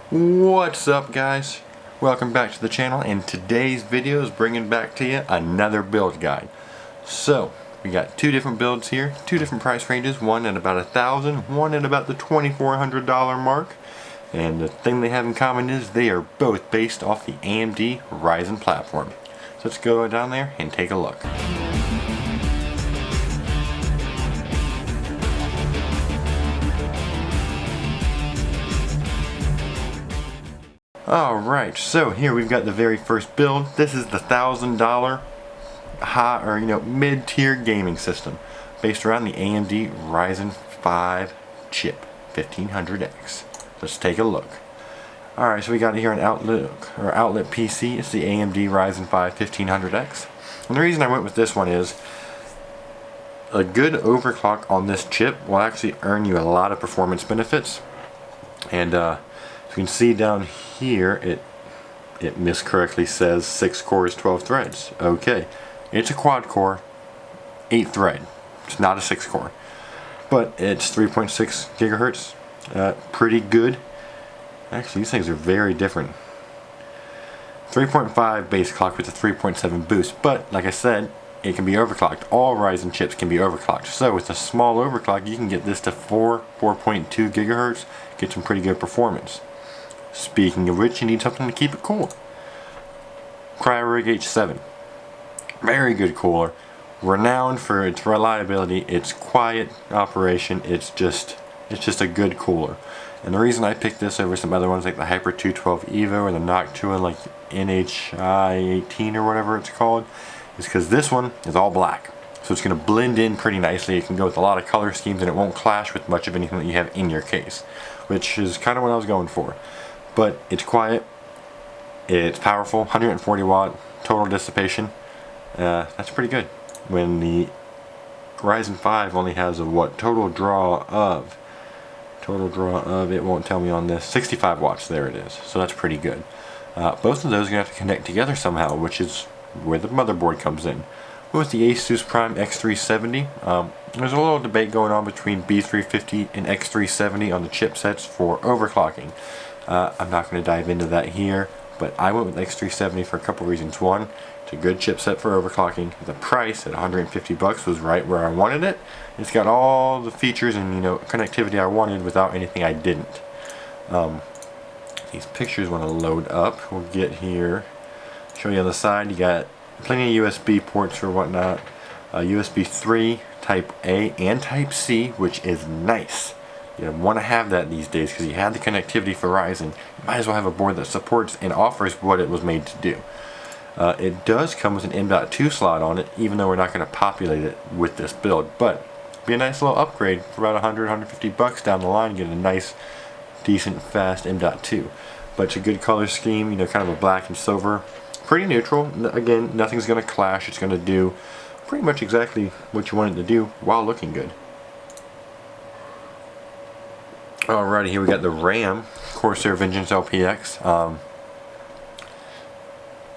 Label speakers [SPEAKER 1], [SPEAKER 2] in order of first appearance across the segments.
[SPEAKER 1] What's up, guys? Welcome back to the channel, and today's video is bringing back to you another build guide. So we got two different builds here, two different price ranges, one at about $1,000, one at about the $2,400 mark. And the thing they have in common is they are both based off the AMD Ryzen platform. So let's go down there and take a look. Alright, so here we've got the very first build. This is the $1,000 high mid-tier gaming system based around the AMD Ryzen 5 chip 1500X. Let's take a look. Alright, so we got here an outlet PC. It's the AMD Ryzen 5 1500X. And the reason I went with this one is a good overclock on this chip will actually earn you a lot of performance benefits. And you can see down here it miscorrectly says 6 cores 12 threads. Okay, it's a quad core 8 thread. It's not a 6 core, but it's 3.6 gigahertz. Pretty good. Actually, these things are very different. 3.5 base clock with a 3.7 boost, but like I said, it can be overclocked. All Ryzen chips can be overclocked. So with a small overclock, you can get this to 4.2 gigahertz, get some pretty good performance. Speaking of which, you need something to keep it cool. CryoRig H7. Very good cooler. Renowned for its reliability, its quiet operation, it's just a good cooler. And the reason I picked this over some other ones like the Hyper 212 Evo or the Noctua like NHI-18 or whatever it's called is because this one is all black. So it's going to blend in pretty nicely. It can go with a lot of color schemes and it won't clash with much of anything that you have in your case, which is kind of what I was going for. But it's quiet, it's powerful, 140 watt total dissipation. That's pretty good. When the Ryzen 5 only has a total draw of, it won't tell me on this, 65 watts, there it is. So that's pretty good. Both of those are going to have to connect together somehow, which is where the motherboard comes in. With the Asus Prime X370, there's a little debate going on between B350 and X370 on the chipsets for overclocking. I'm not going to dive into that here, but I went with X370 for a couple reasons. One, it's a good chipset for overclocking. The price at $150 was right where I wanted it. It's got all the features and connectivity I wanted without anything I didn't. These pictures want to load up. We'll get here. Show you on the side. You got plenty of USB ports or whatnot. USB 3, Type A, and Type C, which is nice. You want to have that these days because you have the connectivity for Ryzen. You might as well have a board that supports and offers what it was made to do. It does come with an M.2 slot on it, even though we're not going to populate it with this build. But be a nice little upgrade for about $100-$150 down the line. Get a nice, decent, fast M.2. But it's a good color scheme. Kind of a black and silver. Pretty neutral. Again, nothing's going to clash. It's going to do pretty much exactly what you want it to do while looking good. Alrighty, here we got the RAM, Corsair Vengeance LPX.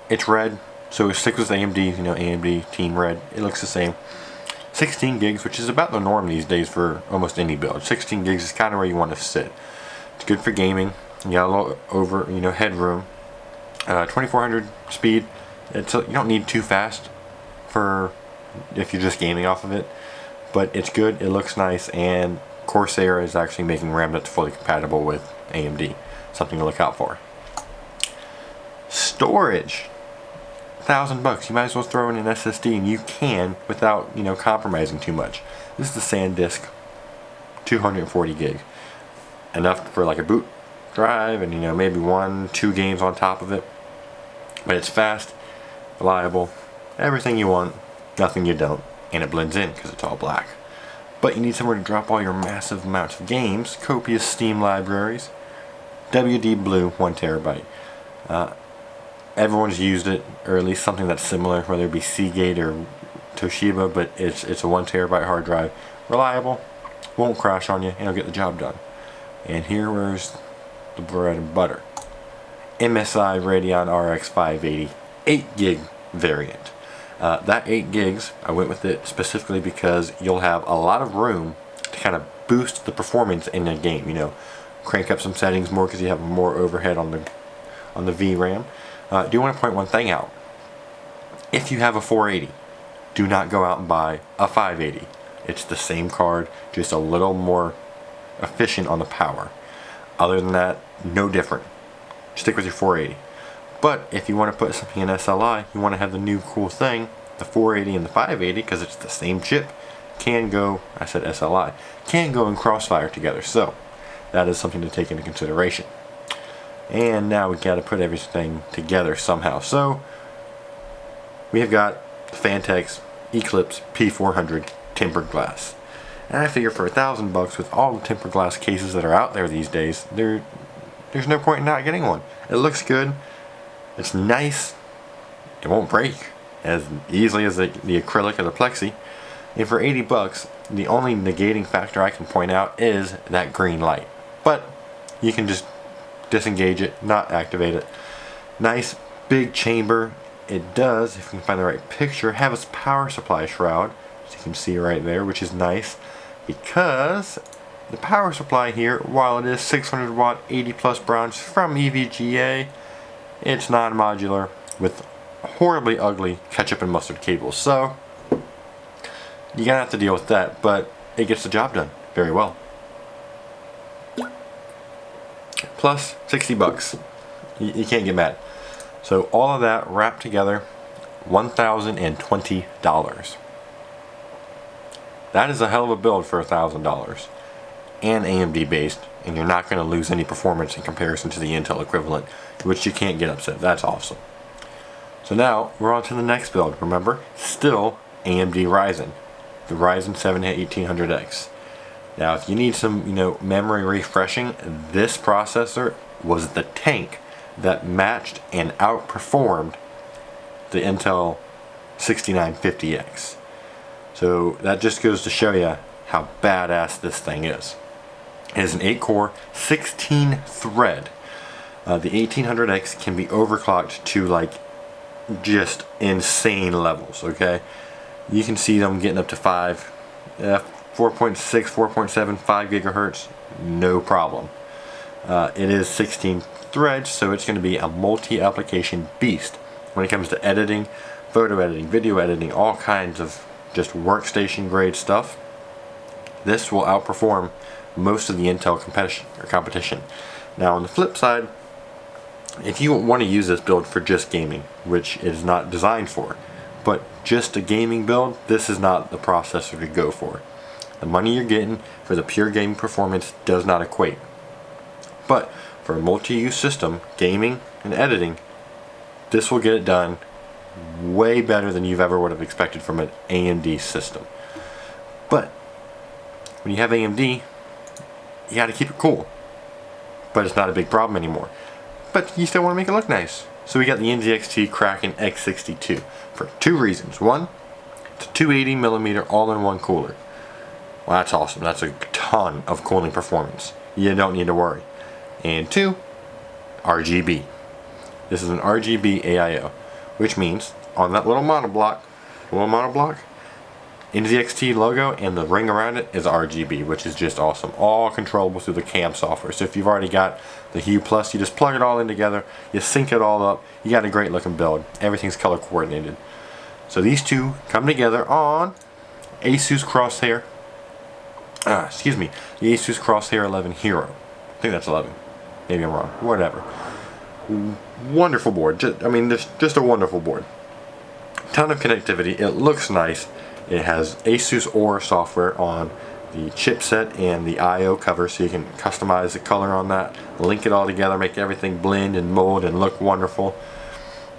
[SPEAKER 1] It's red, so stick with AMD, AMD Team Red. It looks the same. 16 gigs, which is about the norm these days for almost any build. 16 gigs is kind of where you want to sit. It's good for gaming. You got a little headroom. 2400 speed. You don't need too fast for if you're just gaming off of it, but it's good. It looks nice, and Corsair is actually making RAM that's fully compatible with AMD. Something to look out for. Storage. $1,000. You might as well throw in an SSD, and you can without compromising too much. This is the SanDisk 240 gig. Enough for like a boot drive and maybe 1-2 games on top of it. But it's fast, reliable, everything you want, nothing you don't, and it blends in because it's all black. But you need somewhere to drop all your massive amounts of games, copious Steam libraries, WD Blue 1 terabyte. Everyone's used it, or at least something that's similar, whether it be Seagate or Toshiba, but it's a 1 terabyte hard drive. Reliable, won't crash on you, and it'll get the job done. And here's the bread and butter. MSI Radeon RX 580 8 gig variant. That 8 gigs, I went with it specifically because you'll have a lot of room to kind of boost the performance in a game. crank up some settings more because you have more overhead on the VRAM. Do want to point one thing out. If you have a 480, do not go out and buy a 580. It's the same card, just a little more efficient on the power. Other than that, no different. Stick with your 480. But if you want to put something in SLI, you want to have the new cool thing, the 480 and the 580, because it's the same chip, can go, I said SLI, can go in crossfire together. So that is something to take into consideration. And now we got to put everything together somehow. So we have got the Fantex Eclipse P400 tempered glass. And I figure for $1,000 with all the tempered glass cases that are out there these days, there's no point in not getting one. It looks good. It's nice. It won't break as easily as the acrylic or the plexi. And for $80, the only negating factor I can point out is that green light. But you can just disengage it, not activate it. Nice big chamber. It does, if you can find the right picture, have its power supply shroud, as you can see right there, which is nice because the power supply here, while it is 600 watt 80 plus bronze from EVGA, it's non-modular with horribly ugly ketchup and mustard cables. So you're gonna have to deal with that, but it gets the job done very well. Plus $60. You can't get mad. So all of that wrapped together, $1,020. That is a hell of a build for $1,000, and AMD based, and you're not going to lose any performance in comparison to the Intel equivalent, which you can't get upset. That's awesome. So now we're on to the next build. Remember, still AMD Ryzen, the Ryzen 7 1800X. Now, if you need some, memory refreshing, this processor was the tank that matched and outperformed the Intel 6950X. So that just goes to show you how badass this thing is. It is an 8-core, 16-thread. The 1800X can be overclocked to like just insane levels, okay? You can see them getting up to 4.6, 4.7, 5 gigahertz, no problem. It is 16 threads, so it's going to be a multi-application beast when it comes to editing, photo editing, video editing, all kinds of just workstation grade stuff. This will outperform most of the Intel competition. Now on the flip side, if you want to use this build for just gaming, which it is not designed for, but just a gaming build, this is not the processor to go for. The money you're getting for the pure gaming performance does not equate. But for a multi-use system, gaming and editing, this will get it done way better than you've ever would have expected from an AMD system. But when you have AMD, you got to keep it cool. But it's not a big problem anymore. But you still want to make it look nice. So we got the NZXT Kraken X62 for two reasons. One, it's a 280mm all-in-one cooler. Well, that's awesome. That's a ton of cooling performance. You don't need to worry. And two, RGB. This is an RGB AIO, which means on that little monoblock, NZXT logo and the ring around it is RGB, which is just awesome. All controllable through the CAM software. So if you've already got the Hue Plus, you just plug it all in together, you sync it all up, you got a great looking build. Everything's color coordinated. So these two come together on Asus Crosshair, the Asus Crosshair 11 Hero. I think that's 11. Maybe I'm wrong. Whatever. Wonderful board. Just a wonderful board. Ton of connectivity. It looks nice. It has Asus Aura software on the chipset and the I/O cover, so you can customize the color on that, link it all together, make everything blend and mold and look wonderful.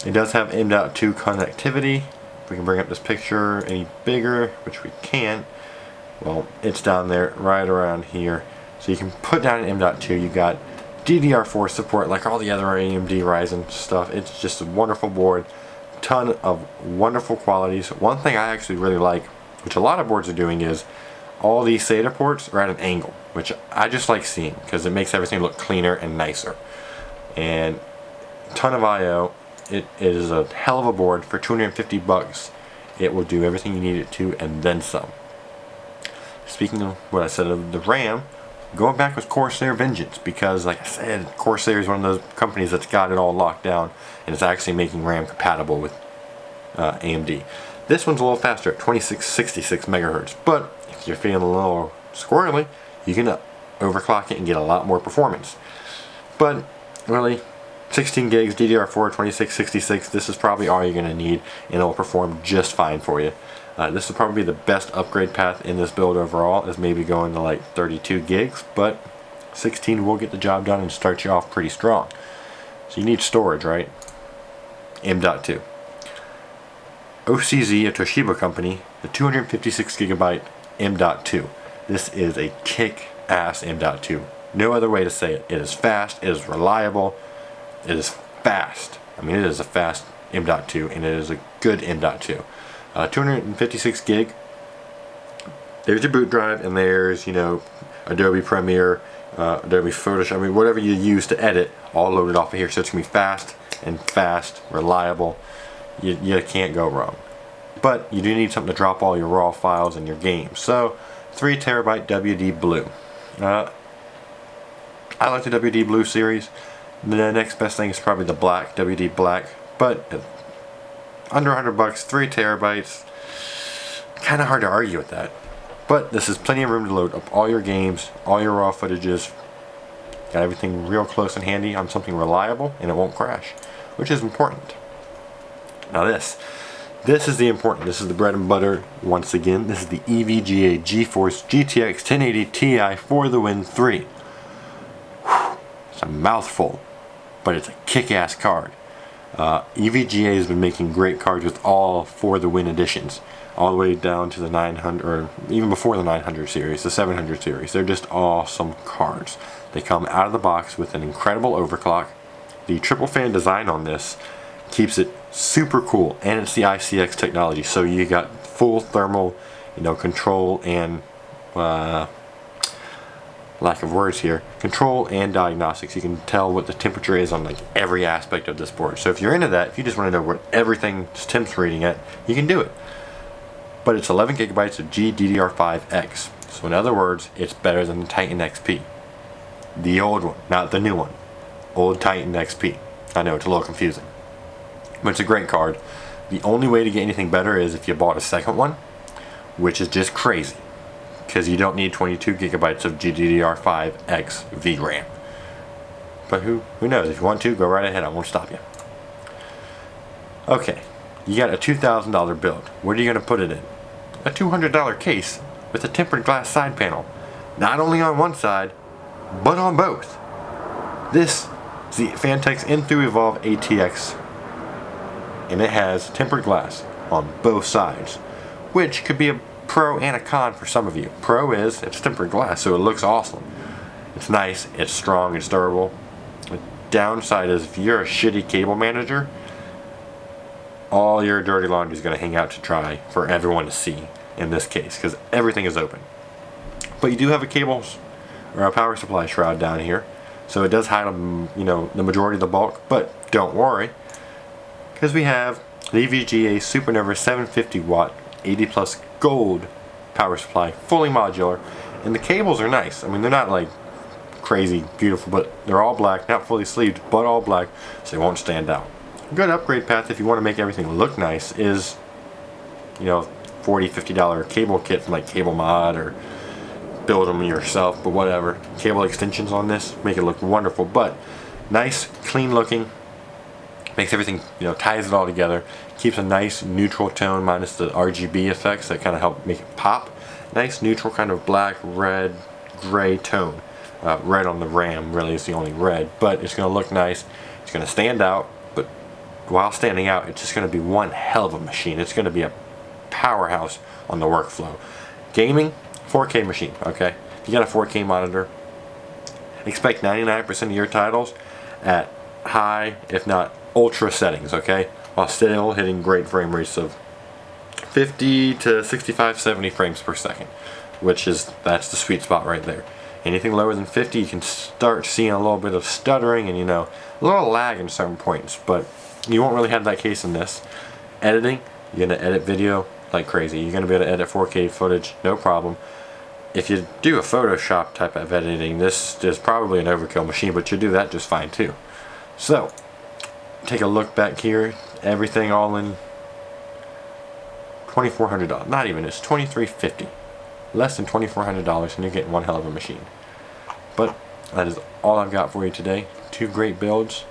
[SPEAKER 1] It does have M.2 connectivity. If we can bring up this picture any bigger, which we can't, well, it's down there right around here. So you can put down an M.2. You got DDR4 support like all the other AMD Ryzen stuff. It's just a wonderful board. Ton of wonderful qualities. One thing I actually really like, which a lot of boards are doing, is all these SATA ports are at an angle, which I just like seeing because it makes everything look cleaner and nicer. And ton of I/O. It is a hell of a board for $250. It will do everything you need it to and then some. Speaking of what I said of the RAM, going back with Corsair vengeance, because like I said, Corsair is one of those companies that's got it all locked down and is actually making RAM compatible with AMD. This one's a little faster at 2666 megahertz, but if you're feeling a little squirrely, you can overclock it and get a lot more performance. But really, 16 gigs DDR4 2666, this is probably all you're going to need, and it'll perform just fine for you. This will probably be the best upgrade path in this build overall, is maybe going to like 32 gigs, but 16 will get the job done and start you off pretty strong. So you need storage, right? M.2. OCZ, a Toshiba company, the 256 gigabyte M.2. This is a kick-ass M.2. No other way to say it. It is fast, it is reliable, it is fast. I mean, it is a fast M.2, and it is a good M.2. 256 gig. There's your boot drive, and there's, you know, Adobe Premiere, Adobe Photoshop, I mean, whatever you use to edit, all loaded off of here. So it's going to be fast, reliable. You can't go wrong. But you do need something to drop all your raw files and your games. So 3 terabyte WD Blue. I like the WD Blue series. The next best thing is probably the black, WD Black. But under $100, 3 terabytes. Kind of hard to argue with that. But this is plenty of room to load up all your games, all your raw footages. Got everything real close and handy on something reliable, and it won't crash, which is important. Now this is the important. This is the bread and butter. Once again, this is the EVGA GeForce GTX 1080 Ti for the Win 3. Whew, it's a mouthful, but it's a kick-ass card. EVGA has been making great cards with all For the Win editions, all the way down to the 900, or even before the 900 series, the 700 series. They're just awesome cards. They come out of the box with an incredible overclock. The triple fan design on this keeps it super cool, and it's the ICX technology, so you got full thermal, you know, control and lack of words here, control and diagnostics. You can tell what the temperature is on like every aspect of this board. So if you're into that, if you just want to know what everything's temp's reading at, you can do it. But it's 11 gigabytes of GDDR5X. So in other words, it's better than the Titan XP. The old one, not the new one. Old Titan XP. I know it's a little confusing, but it's a great card. The only way to get anything better is if you bought a second one, which is just crazy, because you don't need 22 gigabytes of GDDR5X VRAM. But who knows? If you want to, go right ahead. I won't stop you. Okay, you got a $2,000 build. What are you going to put it in? A $200 case with a tempered glass side panel. Not only on one side, but on both. This is the Fantex N2 Evolve ATX, and it has tempered glass on both sides, which could be a pro and a con for some of you. Pro is it's tempered glass, so it looks awesome. It's nice, it's strong, it's durable. The downside is if you're a shitty cable manager, all your dirty laundry is going to hang out to dry for everyone to see in this case, because everything is open. But you do have a cable or a power supply shroud down here, so it does hide, you know, the majority of the bulk. But don't worry, because we have the EVGA Supernova 750 watt 80 plus gold power supply, fully modular, and the cables are nice. I mean, they're not like crazy beautiful, but they're all black, not fully sleeved, but all black, so they won't stand out. A good upgrade path if you want to make everything look nice is, you know, $40–50 cable kit from like Cable Mod, or build them yourself, but whatever. Cable extensions on this make it look wonderful, but nice, clean looking, makes everything, you know, ties it all together, keeps a nice neutral tone minus the RGB effects that kind of help make it pop. Nice neutral kind of black, red, gray tone. Red on the RAM really is the only red, but it's going to look nice. It's going to stand out, but while standing out, it's just going to be one hell of a machine. It's going to be a powerhouse on the workflow. Gaming, 4K machine, okay? If you got a 4K monitor, expect 99% of your titles at high, if not ultra settings, okay? While still hitting great frame rates of 50 to 65, 70 frames per second, which is, that's the sweet spot right there. Anything lower than 50, you can start seeing a little bit of stuttering and, you know, a little lag in certain points, but you won't really have that case in this. Editing, you're going to edit video like crazy. You're going to be able to edit 4K footage, no problem. if you do a Photoshop type of editing, this is probably an overkill machine, but you do that just fine too. So, take a look back here. Everything all in $2,400. Not even, it's $2,350. Less than $2,400, and you're getting one hell of a machine. But that is all I've got for you today. 2 great builds,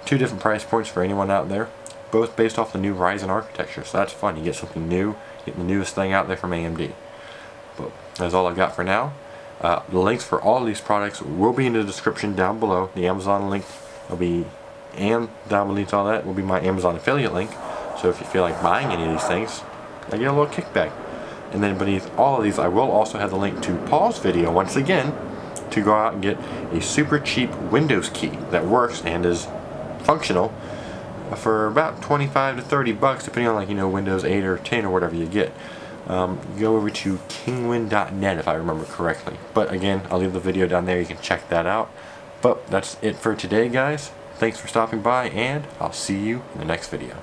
[SPEAKER 1] 2 different price points for anyone out there, both based off the new Ryzen architecture. So that's fun. You get something new, get the newest thing out there from AMD. But that's all I've got for now. The links for all of these products will be in the description down below. The Amazon link will be, and down beneath all that will be my Amazon affiliate link. So if you feel like buying any of these things, I get a little kickback. And then beneath all of these, I will also have the link to Paul's video once again to go out and get a super cheap Windows key that works and is functional for about 25 to 30 bucks, depending on, like, you know, Windows 8 or 10 or whatever you get. Go over to kingwin.net if I remember correctly. But again, I'll leave the video down there. You can check that out. But that's it for today, guys. Thanks for stopping by, and I'll see you in the next video.